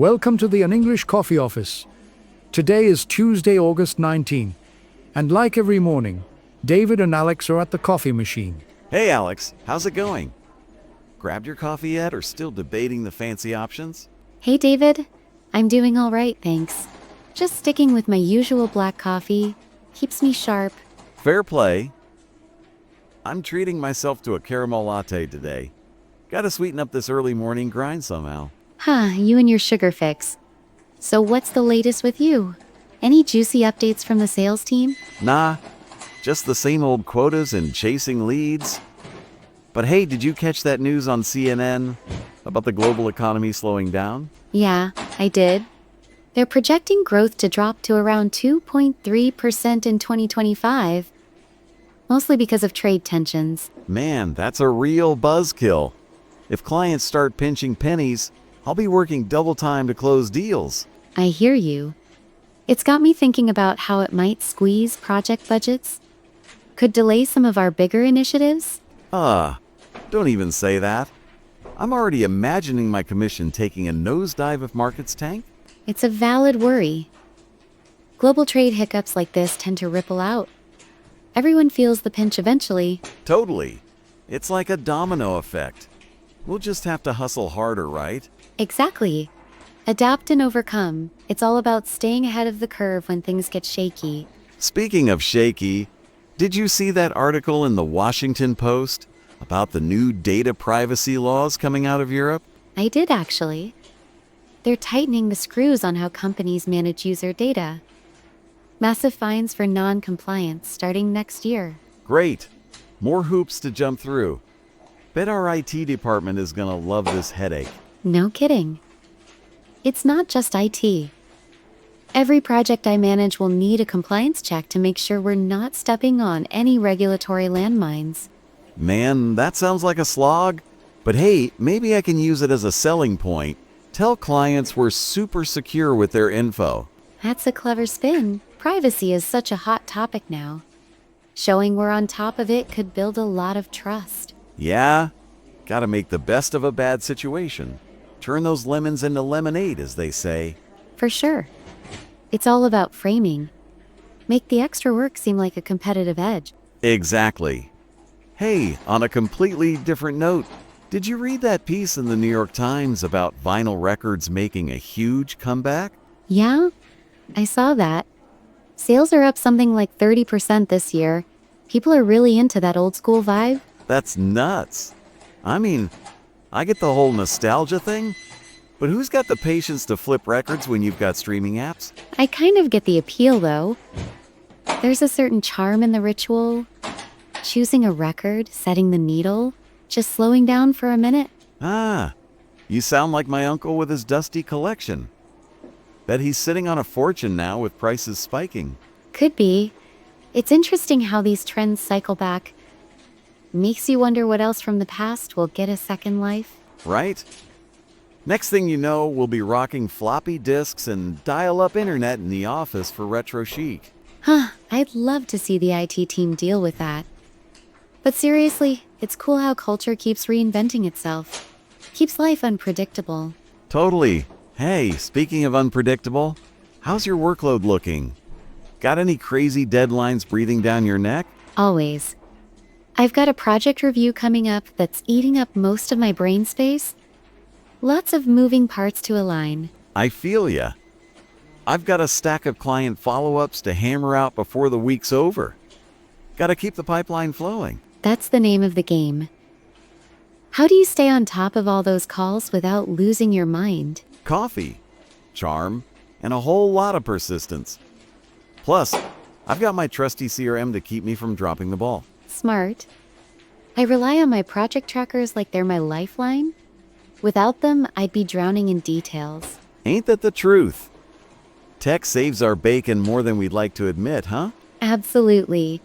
Welcome to the English Coffee Office. Today is Tuesday, August 19, and like every morning, David and Alex are at the coffee machine. Hey Alex, how's it going? Grabbed your coffee yet or still debating the fancy options? Hey David, I'm doing all right, thanks. Just sticking with my usual black coffee. Keeps me sharp. Fair play. I'm treating myself to a caramel latte today. Gotta sweeten up this early morning grind somehow. You and your sugar fix. So what's the latest with you? Any juicy updates from the sales team? Nah, just the same old quotas and chasing leads. But hey, did you catch that news on CNN about the global economy slowing down? Yeah, I did. They're projecting growth to drop to around 2.3% in 2025, mostly because of trade tensions. Man, that's a real buzzkill. If clients start pinching pennies, I'll be working double time to close deals. I hear you. It's got me thinking about how it might squeeze project budgets. Could delay some of our bigger initiatives. Don't even say that. I'm already imagining my commission taking a nosedive if markets tank. It's a valid worry. Global trade hiccups like this tend to ripple out. Everyone feels the pinch eventually. Totally. It's like a domino effect. We'll just have to hustle harder, right? Exactly. Adapt and overcome. It's all about staying ahead of the curve when things get shaky. Speaking of shaky, did you see that article in the Washington Post about the new data privacy laws coming out of Europe? I did actually. They're tightening the screws on how companies manage user data. Massive fines for non-compliance starting next year. Great. More hoops to jump through. Bet our IT department is gonna love this headache. No kidding. It's not just IT. Every project I manage will need a compliance check to make sure we're not stepping on any regulatory landmines. Man, that sounds like a slog. But hey, maybe I can use it as a selling point. Tell clients we're super secure with their info. That's a clever spin. Privacy is such a hot topic now. Showing we're on top of it could build a lot of trust. Yeah, gotta make the best of a bad situation. Turn those lemons into lemonade, as they say. For sure. It's all about framing. Make the extra work seem like a competitive edge. Exactly. Hey, on a completely different note, did you read that piece in the New York Times about vinyl records making a huge comeback? Yeah, I saw that. Sales are up something like 30% this year. People are really into that old school vibe. That's nuts. I mean, I get the whole nostalgia thing, but who's got the patience to flip records when you've got streaming apps? I kind of get the appeal though. There's a certain charm in the ritual. Choosing a record, setting the needle, just slowing down for a minute. You sound like my uncle with his dusty collection. Bet he's sitting on a fortune now with prices spiking. Could be. It's interesting how these trends cycle back. Makes you wonder what else from the past will get a second life. Right? Next thing you know, we'll be rocking floppy disks and dial-up internet in the office for retro chic. I'd love to see the IT team deal with that. But seriously, it's cool how culture keeps reinventing itself. Keeps life unpredictable. Totally. Hey, speaking of unpredictable, how's your workload looking? Got any crazy deadlines breathing down your neck? Always. I've got a project review coming up that's eating up most of my brain space. Lots of moving parts to align. I feel ya. I've got a stack of client follow-ups to hammer out before the week's over. Gotta keep the pipeline flowing. That's the name of the game. How do you stay on top of all those calls without losing your mind? Coffee, charm, and a whole lot of persistence. Plus, I've got my trusty CRM to keep me from dropping the ball. Smart. I rely on my project trackers like they're my lifeline. Without them, I'd be drowning in details. Ain't that the truth? Tech saves our bacon more than we'd like to admit, huh? Absolutely.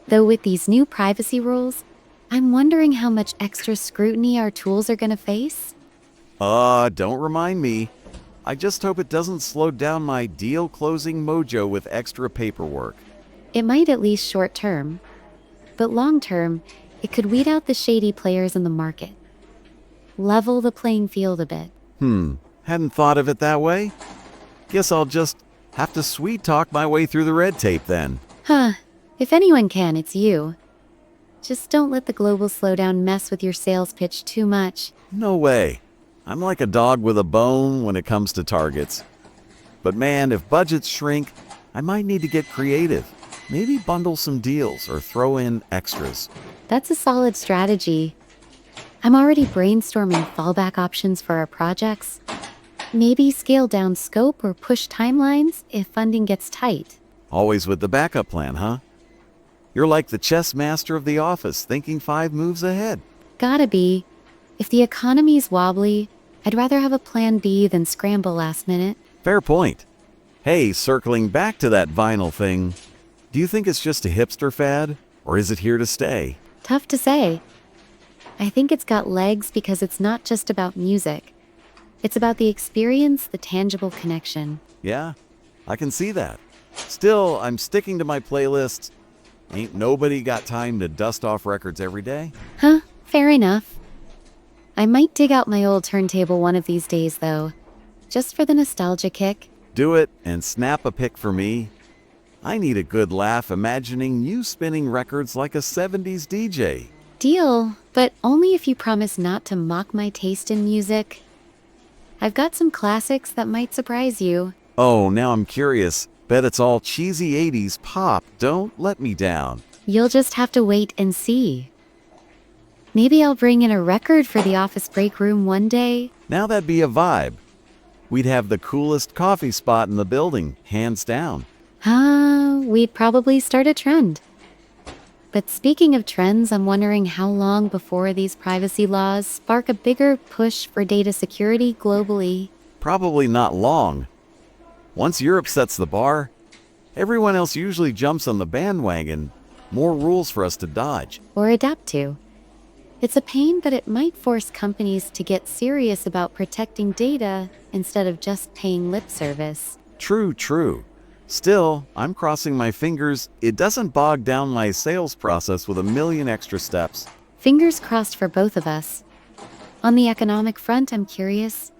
Though with these new privacy rules, I'm wondering how much extra scrutiny our tools are going to face. Don't remind me. I just hope it doesn't slow down my deal closing mojo with extra paperwork. It might at least short term. But long term, it could weed out the shady players in the market. Level the playing field a bit. Hadn't thought of it that way. Guess I'll just have to sweet talk my way through the red tape then. Huh. If anyone can, it's you. Just don't let the global slowdown mess with your sales pitch too much. No way. I'm like a dog with a bone when it comes to targets. But man, if budgets shrink, I might need to get creative. Maybe bundle some deals or throw in extras. That's a solid strategy. I'm already brainstorming fallback options for our projects. Maybe scale down scope or push timelines if funding gets tight. Always with the backup plan, huh? You're like the chess master of the office, thinking 5 moves ahead. Gotta be. If the economy's wobbly, I'd rather have a plan B than scramble last minute. Fair point. Hey, circling back to that vinyl thing, do you think it's just a hipster fad, or is it here to stay? Tough to say. I think it's got legs because it's not just about music. It's about the experience, the tangible connection. Yeah, I can see that. Still, I'm sticking to my playlists. Ain't nobody got time to dust off records every day. Huh, fair enough. I might dig out my old turntable one of these days, though. Just for the nostalgia kick. Do it and snap a pic for me. I need a good laugh imagining you spinning records like a 70s DJ. Deal, but only if you promise not to mock my taste in music. I've got some classics that might surprise you. Oh, now I'm curious. Bet it's all cheesy 80s pop. Don't let me down. You'll just have to wait and see. Maybe I'll bring in a record for the office break room one day. Now that'd be a vibe. We'd have the coolest coffee spot in the building, hands down. We'd probably start a trend. But speaking of trends, I'm wondering how long before these privacy laws spark a bigger push for data security globally. Probably not long. Once Europe sets the bar, everyone else usually jumps on the bandwagon. More rules for us to dodge. Or adapt to. It's a pain, but it might force companies to get serious about protecting data instead of just paying lip service. True. Still, I'm crossing my fingers it doesn't bog down my sales process with a million extra steps. Fingers crossed for both of us. On the economic front, I'm curious.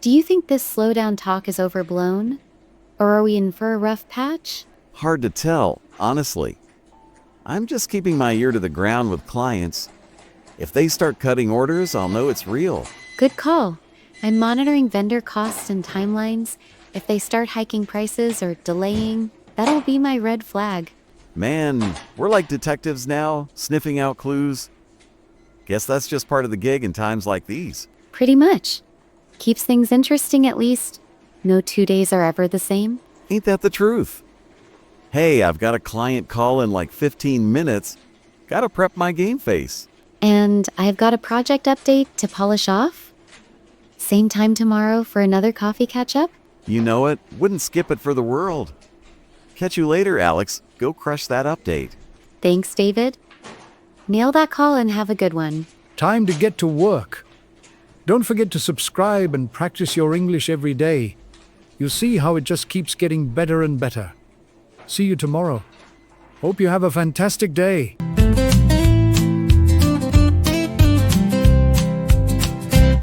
Do you think this slowdown talk is overblown? Or are we in for a rough patch? Hard to tell, honestly. I'm just keeping my ear to the ground with clients. If they start cutting orders, I'll know it's real. Good call. I'm monitoring vendor costs and timelines. If they start hiking prices or delaying, that'll be my red flag. Man, we're like detectives now, sniffing out clues. Guess that's just part of the gig in times like these. Pretty much. Keeps things interesting at least. No 2 days are ever the same. Ain't that the truth? Hey, I've got a client call in like 15 minutes. Gotta prep my game face. And I've got a project update to polish off. Same time tomorrow for another coffee catch-up? You know it. Wouldn't skip it for the world. Catch you later, Alex. Go crush that update. Thanks, David. Nail that call and have a good one. Time to get to work. Don't forget to subscribe and practice your English every day. You'll see how it just keeps getting better and better. See you tomorrow. Hope you have a fantastic day.